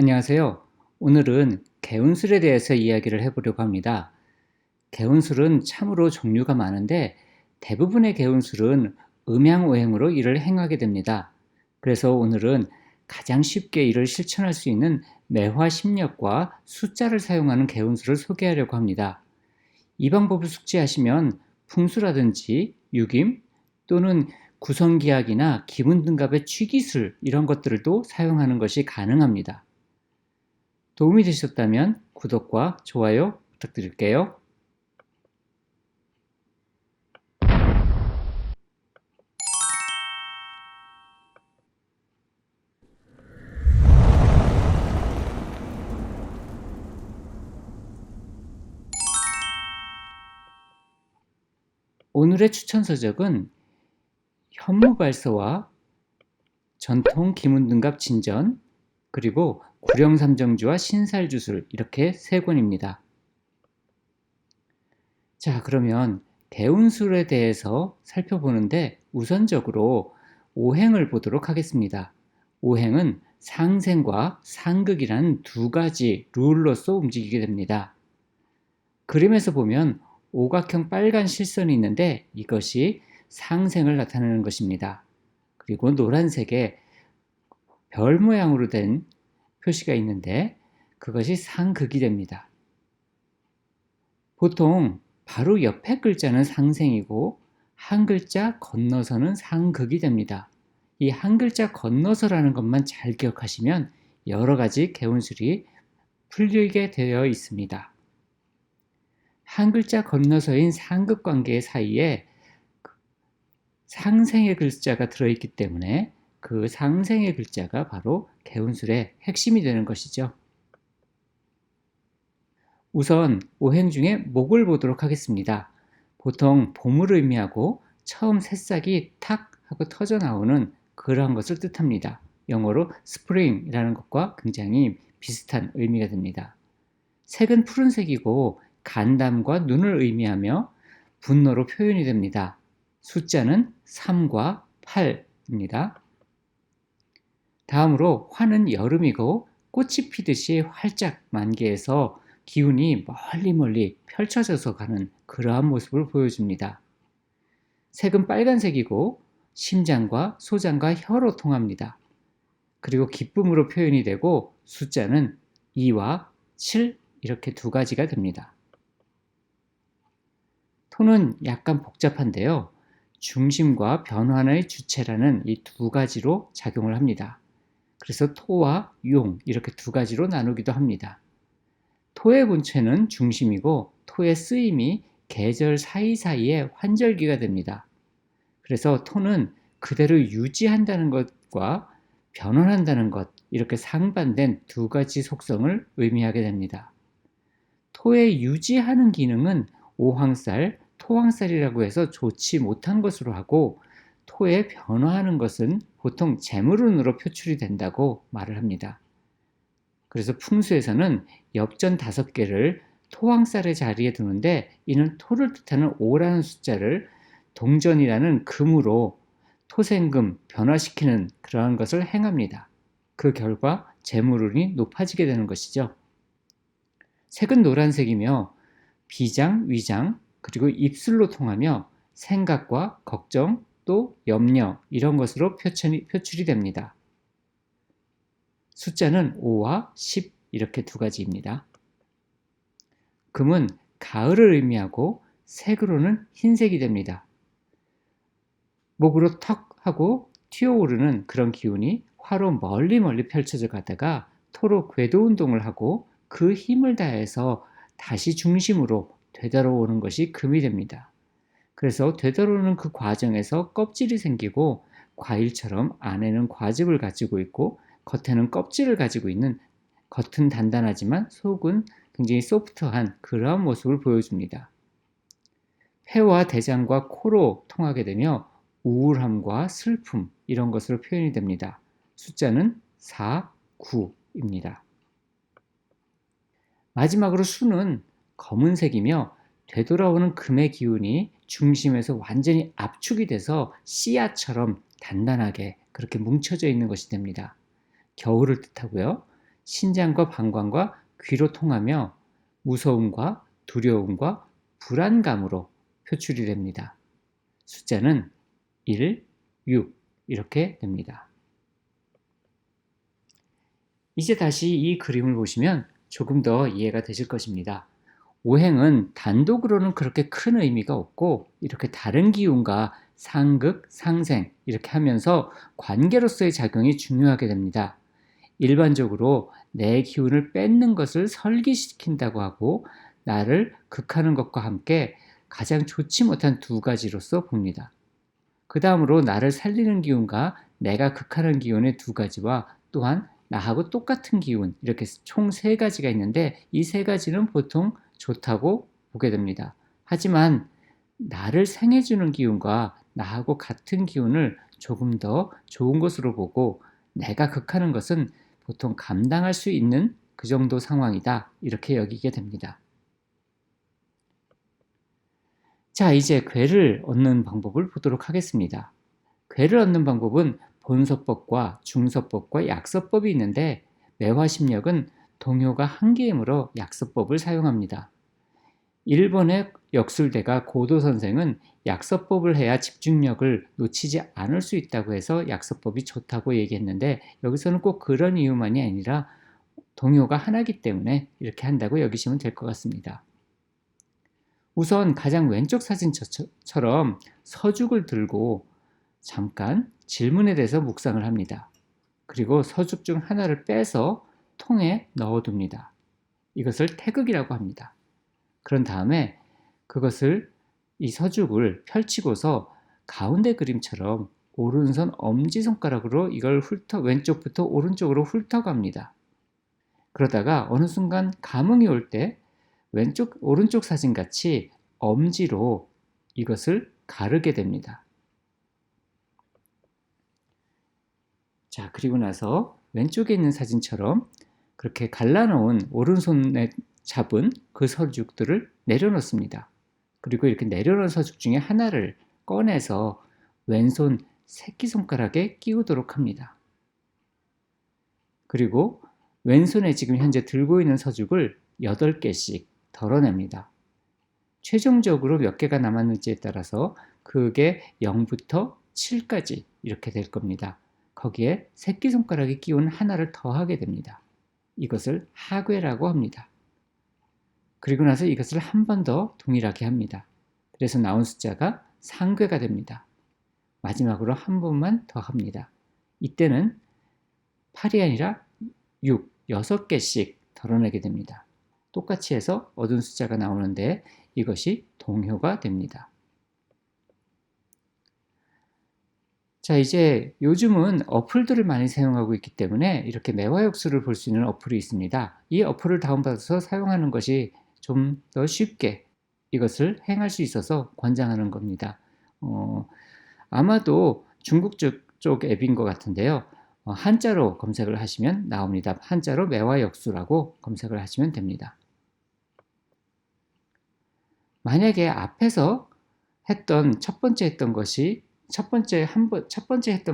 안녕하세요. 오늘은 개운술에 대해서 이야기를 해보려고 합니다. 개운술은 참으로 종류가 많은데 대부분의 개운술은 음양오행으로 이를 행하게 됩니다. 그래서 오늘은 가장 쉽게 이를 실천할 수 있는 매화심력과 숫자를 사용하는 개운술을 소개하려고 합니다. 이 방법을 숙지하시면 풍수라든지 유김 또는 구성기약이나 기분등갑의 취기술 이런 것들도 사용하는 것이 가능합니다. 도움이 되셨다면 구독과 좋아요 부탁드릴게요. 오늘의 추천 서적은 현무발서와 전통 기문등갑 진전 그리고 구령삼정주와 신살주술 이렇게 세 권입니다. 자, 그러면 개운술에 대해서 살펴보는데 우선적으로 오행을 보도록 하겠습니다. 오행은 상생과 상극이란 두 가지 룰로서 움직이게 됩니다. 그림에서 보면 오각형 빨간 실선이 있는데 이것이 상생을 나타내는 것입니다. 그리고 노란색에 별 모양으로 된 표시가 있는데 그것이 상극이 됩니다. 보통 바로 옆에 글자는 상생이고 한 글자 건너서는 상극이 됩니다. 이 한 글자 건너서라는 것만 잘 기억하시면 여러 가지 개운술이 풀리게 되어 있습니다. 한 글자 건너서인 상극 관계 사이에 상생의 글자가 들어있기 때문에 그 상생의 글자가 바로 개운술의 핵심이 되는 것이죠. 우선 오행 중에 목을 보도록 하겠습니다. 보통 봄을 의미하고 처음 새싹이 탁 하고 터져 나오는 그러한 것을 뜻합니다. 영어로 spring이라는 것과 굉장히 비슷한 의미가 됩니다. 색은 푸른색이고 간담과 눈을 의미하며 분노로 표현이 됩니다. 숫자는 3과 8입니다. 다음으로 화는 여름이고 꽃이 피듯이 활짝 만개해서 기운이 멀리 펼쳐져서 가는 그러한 모습을 보여줍니다. 색은 빨간색이고 심장과 소장과 혀로 통합니다. 그리고 기쁨으로 표현이 되고 숫자는 2와 7 이렇게 두 가지가 됩니다. 토는 약간 복잡한데요. 중심과 변환의 주체라는 이 두 가지로 작용을 합니다. 그래서 토와 용 이렇게 두 가지로 나누기도 합니다. 토의 본체는 중심이고 토의 쓰임이 계절 사이사이에 환절기가 됩니다. 그래서 토는 그대로 유지한다는 것과 변환한다는 것 이렇게 상반된 두 가지 속성을 의미하게 됩니다. 토의 유지하는 기능은 오황쌀, 토황쌀이라고 해서 좋지 못한 것으로 하고 토에 변화하는 것은 보통 재물운으로 표출이 된다고 말을 합니다. 그래서 풍수에서는 엽전 5개를 토황쌀의 자리에 두는데 이는 토를 뜻하는 5라는 숫자를 동전이라는 금으로 토생금 변화시키는 그러한 것을 행합니다. 그 결과 재물운이 높아지게 되는 것이죠. 색은 노란색이며 비장, 위장, 그리고 입술로 통하며 생각과 걱정, 또 염려 이런 것으로 표출이 됩니다. 숫자는 5와 10 이렇게 두 가지입니다. 금은 가을을 의미하고 색으로는 흰색이 됩니다. 목으로 턱 하고 튀어오르는 그런 기운이 화로 멀리 펼쳐져 가다가 토로 궤도 운동을 하고 그 힘을 다해서 다시 중심으로 되돌아오는 것이 금이 됩니다. 그래서 되돌아오는 그 과정에서 껍질이 생기고 과일처럼 안에는 과즙을 가지고 있고 겉에는 껍질을 가지고 있는 겉은 단단하지만 속은 굉장히 소프트한 그러한 모습을 보여줍니다. 폐와 대장과 코로 통하게 되며 우울함과 슬픔 이런 것으로 표현이 됩니다. 숫자는 4, 9입니다. 마지막으로 수는 검은색이며 되돌아오는 금의 기운이 중심에서 완전히 압축이 돼서 씨앗처럼 단단하게 그렇게 뭉쳐져 있는 것이 됩니다. 겨울을 뜻하고요. 신장과 방광과 귀로 통하며 무서움과 두려움과 불안감으로 표출이 됩니다. 숫자는 1, 6 이렇게 됩니다. 이제 다시 이 그림을 보시면 조금 더 이해가 되실 것입니다. 오행은 단독으로는 그렇게 큰 의미가 없고 이렇게 다른 기운과 상극, 상생 이렇게 하면서 관계로서의 작용이 중요하게 됩니다. 일반적으로 내 기운을 뺏는 것을 설기시킨다고 하고 나를 극하는 것과 함께 가장 좋지 못한 두 가지로서 봅니다. 그 다음으로 나를 살리는 기운과 내가 극하는 기운의 두 가지와 또한 나하고 똑같은 기운 이렇게 총 세 가지가 있는데 이 세 가지는 보통 좋다고 보게 됩니다. 하지만 나를 생해주는 기운과 나하고 같은 기운을 조금 더 좋은 것으로 보고 내가 극하는 것은 보통 감당할 수 있는 그 정도 상황이다 이렇게 여기게 됩니다. 자, 이제 괴를 얻는 방법을 보도록 하겠습니다. 괴를 얻는 방법은 본서법과 중서법과 약서법이 있는데 매화심력은 동요가 한 개이므로 약서법을 사용합니다. 일본의 역술대가 고도 선생은 약서법을 해야 집중력을 놓치지 않을 수 있다고 해서 약서법이 좋다고 얘기했는데 여기서는 꼭 그런 이유만이 아니라 동요가 하나이기 때문에 이렇게 한다고 여기시면 될 것 같습니다. 우선 가장 왼쪽 사진처럼 서죽을 들고 잠깐 질문에 대해서 묵상을 합니다. 그리고 서죽 중 하나를 빼서 통에 넣어둡니다. 이것을 태극이라고 합니다. 그런 다음에 그것을 이 서죽을 펼치고서 가운데 그림처럼 오른손 엄지손가락으로 이걸 왼쪽부터 오른쪽으로 훑어갑니다. 그러다가 어느 순간 감흥이 올 때 오른쪽 사진 같이 엄지로 이것을 가르게 됩니다. 자, 그리고 나서 왼쪽에 있는 사진처럼 그렇게 갈라놓은 오른손에 잡은 그 서죽들을 내려놓습니다. 그리고 이렇게 내려놓은 서죽 중에 하나를 꺼내서 왼손 새끼손가락에 끼우도록 합니다. 그리고 왼손에 지금 현재 들고 있는 서죽을 8개씩 덜어냅니다. 최종적으로 몇 개가 남았는지에 따라서 그게 0부터 7까지 이렇게 될 겁니다. 거기에 새끼손가락에 끼운 하나를 더하게 됩니다. 이것을 하괴라고 합니다. 그리고 나서 이것을 한 번 더 동일하게 합니다. 그래서 나온 숫자가 상괴가 됩니다. 마지막으로 한 번만 더 합니다. 이때는 8이 아니라 6개씩 덜어내게 됩니다. 똑같이 해서 얻은 숫자가 나오는데 이것이 동효가 됩니다. 자, 이제 요즘은 어플들을 많이 사용하고 있기 때문에 이렇게 매화역수를 볼 수 있는 어플이 있습니다. 이 어플을 다운받아서 사용하는 것이 좀 더 쉽게 이것을 행할 수 있어서 권장하는 겁니다. 아마도 중국 쪽 앱인 것 같은데요. 한자로 검색을 하시면 나옵니다. 한자로 매화역수라고 검색을 하시면 됩니다. 만약에 앞에서 첫 번째 했던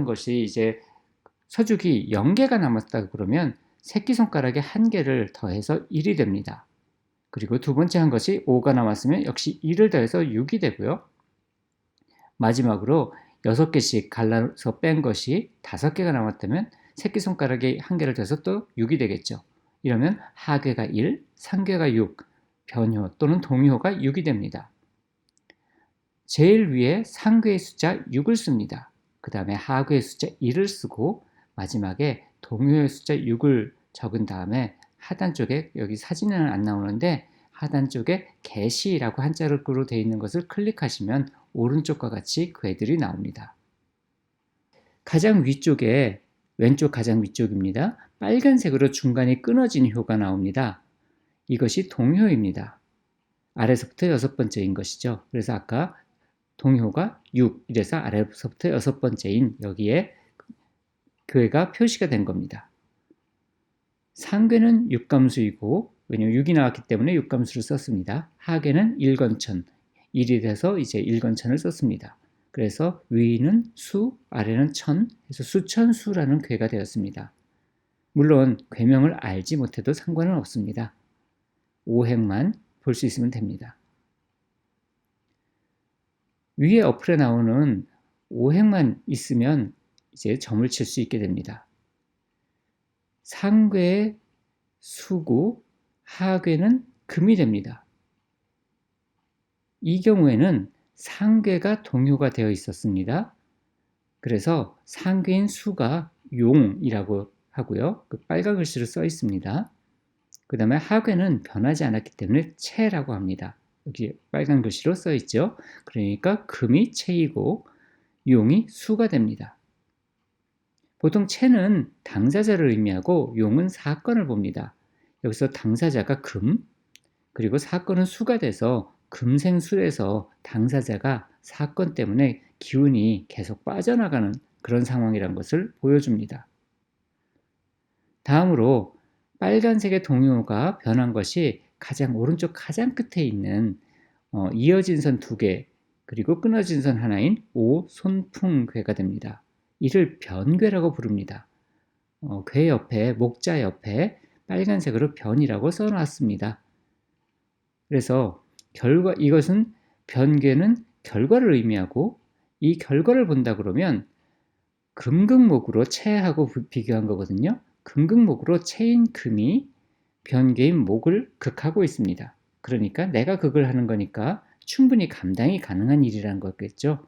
것이 이제 서죽이 0개가 남았다 그러면 새끼손가락에 1개를 더해서 1이 됩니다. 그리고 두 번째 한 것이 5가 남았으면 역시 1을 더해서 6이 되고요. 마지막으로 6개씩 갈라서 뺀 것이 5개가 남았다면 새끼손가락에 1개를 더해서 또 6이 되겠죠. 이러면 하괴가 1, 상괴가 6, 변효 또는 동효가 6이 됩니다. 제일 위에 상괴의 숫자 6을 씁니다. 그 다음에 하괴의 숫자 1을 쓰고 마지막에 동효의 숫자 6을 적은 다음에 하단 쪽에 여기 사진은 안 나오는데 하단 쪽에 개시라고 한자로 되어 있는 것을 클릭하시면 오른쪽과 같이 그 애들이 나옵니다. 가장 위쪽에 왼쪽 가장 위쪽입니다. 빨간색으로 중간에 끊어진 효가 나옵니다. 이것이 동효입니다. 아래서부터 6번째인 것이죠. 그래서 아까 동효가 6 이래서 아래서부터 6번째인 여기에 그 애가 표시가 된 겁니다. 상괴는 육감수이고 왜냐하면 6이 나왔기 때문에 육감수를 썼습니다. 하괴는 일건천 1이 돼서 이제 일건천을 썼습니다. 그래서 위는 수, 아래는 천 해서 수천수라는 괴가 되었습니다. 물론 괴명을 알지 못해도 상관은 없습니다. 오행만 볼 수 있으면 됩니다. 위에 어플에 나오는 오행만 있으면 이제 점을 칠 수 있게 됩니다. 상괴의 수구, 하괴는 금이 됩니다. 이 경우에는 상괴가 동요가 되어 있었습니다. 그래서 상괴인 수가 용이라고 하고요. 그 빨간 글씨로 써 있습니다. 그 다음에 하괴는 변하지 않았기 때문에 채라고 합니다. 여기 빨간 글씨로 써 있죠. 그러니까 금이 채이고 용이 수가 됩니다. 보통 채는 당사자를 의미하고 용은 사건을 봅니다. 여기서 당사자가 금, 그리고 사건은 수가 돼서 금생술에서 당사자가 사건 때문에 기운이 계속 빠져나가는 그런 상황이라는 것을 보여줍니다. 다음으로 빨간색의 동요가 변한 것이 가장 오른쪽 가장 끝에 있는 이어진 선 2개 그리고 끊어진 선 하나인 오손풍괴가 됩니다. 이를 변괴라고 부릅니다. 괴 옆에 목자 옆에 빨간색으로 변이라고 써놨습니다. 그래서 이것은 변괴는 결과를 의미하고 이 결과를 본다 그러면 금극목으로 채하고 비교한 거거든요. 금극목으로 채인 금이 변괴인 목을 극하고 있습니다. 그러니까 내가 극을 하는 거니까 충분히 감당이 가능한 일이라는 거겠죠.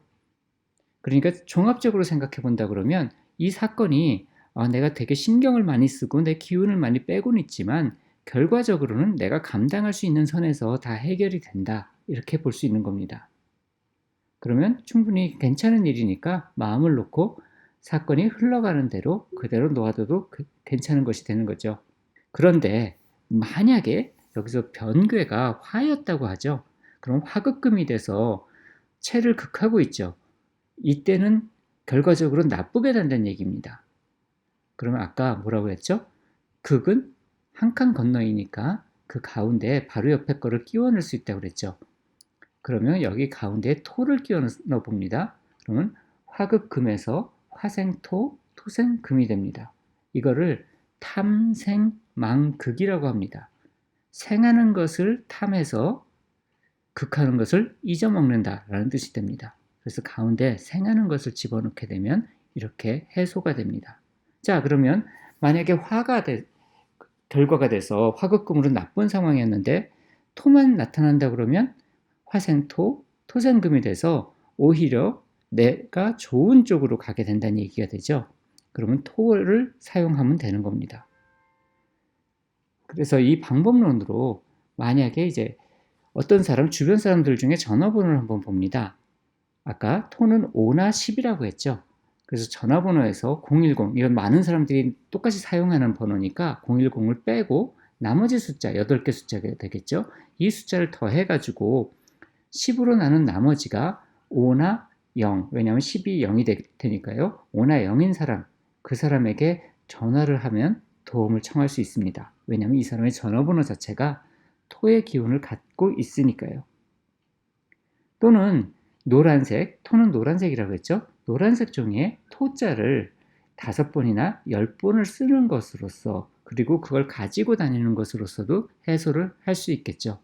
그러니까 종합적으로 생각해 본다 그러면 이 사건이 내가 되게 신경을 많이 쓰고 내 기운을 많이 빼고는 있지만 결과적으로는 내가 감당할 수 있는 선에서 다 해결이 된다. 이렇게 볼 수 있는 겁니다. 그러면 충분히 괜찮은 일이니까 마음을 놓고 사건이 흘러가는 대로 그대로 놓아둬도 괜찮은 것이 되는 거죠. 그런데 만약에 여기서 변괴가 화였다고 하죠. 그럼 화극금이 돼서 채를 극하고 있죠. 이때는 결과적으로 나쁘게 된다는 얘기입니다. 그러면 아까 뭐라고 했죠? 극은 한 칸 건너이니까 그 가운데 바로 옆에 거를 끼워 넣을 수 있다고 그랬죠. 그러면 여기 가운데에 토를 끼워 넣어 봅니다. 그러면 화극금에서 화생토, 토생금이 됩니다. 이거를 탐생망극이라고 합니다. 생하는 것을 탐해서 극하는 것을 잊어먹는다라는 뜻이 됩니다. 그래서 가운데 생하는 것을 집어넣게 되면 이렇게 해소가 됩니다. 자, 그러면 만약에 결과가 돼서 화극금으로 나쁜 상황이었는데 토만 나타난다 그러면 화생토, 토생금이 돼서 오히려 내가 좋은 쪽으로 가게 된다는 얘기가 되죠. 그러면 토를 사용하면 되는 겁니다. 그래서 이 방법론으로 만약에 이제 어떤 사람, 주변 사람들 중에 전화번호를 한번 봅니다. 아까 토는 5나 10이라고 했죠. 그래서 전화번호에서 010, 이런 많은 사람들이 똑같이 사용하는 번호니까 010을 빼고 나머지 숫자, 8개 숫자가 되겠죠. 이 숫자를 더해가지고 10으로 나눈 나머지가 5나 0, 왜냐하면 10이 0이 되니까요. 5나 0인 사람, 그 사람에게 전화를 하면 도움을 청할 수 있습니다. 왜냐하면 이 사람의 전화번호 자체가 토의 기운을 갖고 있으니까요. 또는 노란색, 토는 노란색이라고 했죠. 노란색 종이에 토자를 5번이나 10번을 쓰는 것으로서 그리고 그걸 가지고 다니는 것으로서도 해소를 할 수 있겠죠.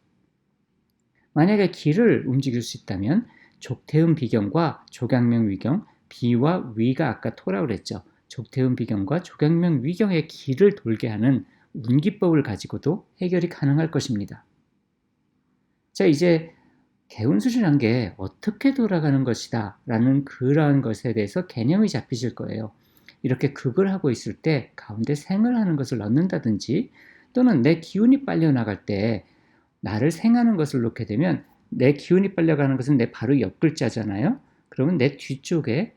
만약에 기를 움직일 수 있다면 족태음 비경과 조경명 위경, 비와 위가 아까 토라고 그랬죠. 족태음 비경과 조경명 위경의 기를 돌게 하는 운기법을 가지고도 해결이 가능할 것입니다. 자, 이제 개운술이란 게 어떻게 돌아가는 것이다 라는 그러한 것에 대해서 개념이 잡히실 거예요. 이렇게 극을 하고 있을 때 가운데 생을 하는 것을 넣는다든지 또는 내 기운이 빨려나갈 때 나를 생하는 것을 놓게 되면 내 기운이 빨려가는 것은 내 바로 옆 글자잖아요. 그러면 내 뒤쪽에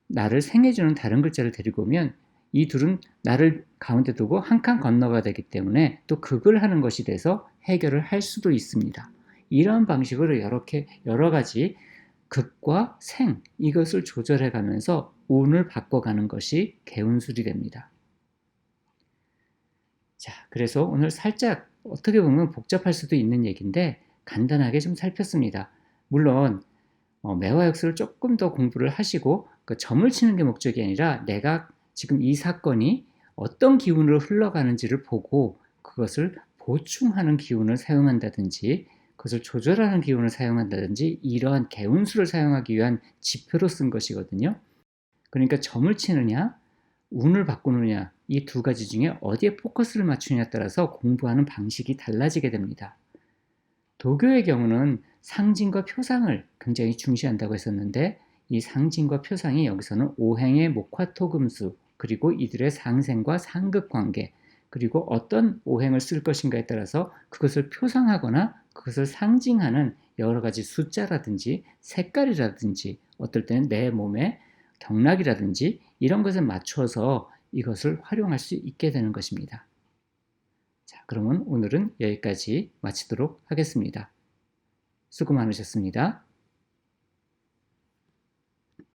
나를 생해주는 다른 글자를 데리고 오면 이 둘은 나를 가운데 두고 한 칸 건너가 되기 때문에 또 극을 하는 것이 돼서 해결을 할 수도 있습니다. 이런 방식으로 여러 가지 극과 생 이것을 조절해 가면서 운을 바꿔가는 것이 개운술이 됩니다. 자, 그래서 오늘 살짝 어떻게 보면 복잡할 수도 있는 얘기인데 간단하게 좀 살폈습니다. 물론 매화역술을 조금 더 공부를 하시고 그 점을 치는 게 목적이 아니라 내가 지금 이 사건이 어떤 기운으로 흘러가는지를 보고 그것을 보충하는 기운을 사용한다든지 그것을 조절하는 기운을 사용한다든지 이러한 개운수를 사용하기 위한 지표로 쓴 것이거든요. 그러니까 점을 치느냐, 운을 바꾸느냐 이 두 가지 중에 어디에 포커스를 맞추느냐에 따라서 공부하는 방식이 달라지게 됩니다. 도교의 경우는 상징과 표상을 굉장히 중시한다고 했었는데 이 상징과 표상이 여기서는 오행의 목화토금수 그리고 이들의 상생과 상극 관계 그리고 어떤 오행을 쓸 것인가에 따라서 그것을 표상하거나 그것을 상징하는 여러 가지 숫자라든지 색깔이라든지 어떨 때는 내 몸의 경락이라든지 이런 것에 맞춰서 이것을 활용할 수 있게 되는 것입니다. 자, 그러면 오늘은 여기까지 마치도록 하겠습니다. 수고 많으셨습니다.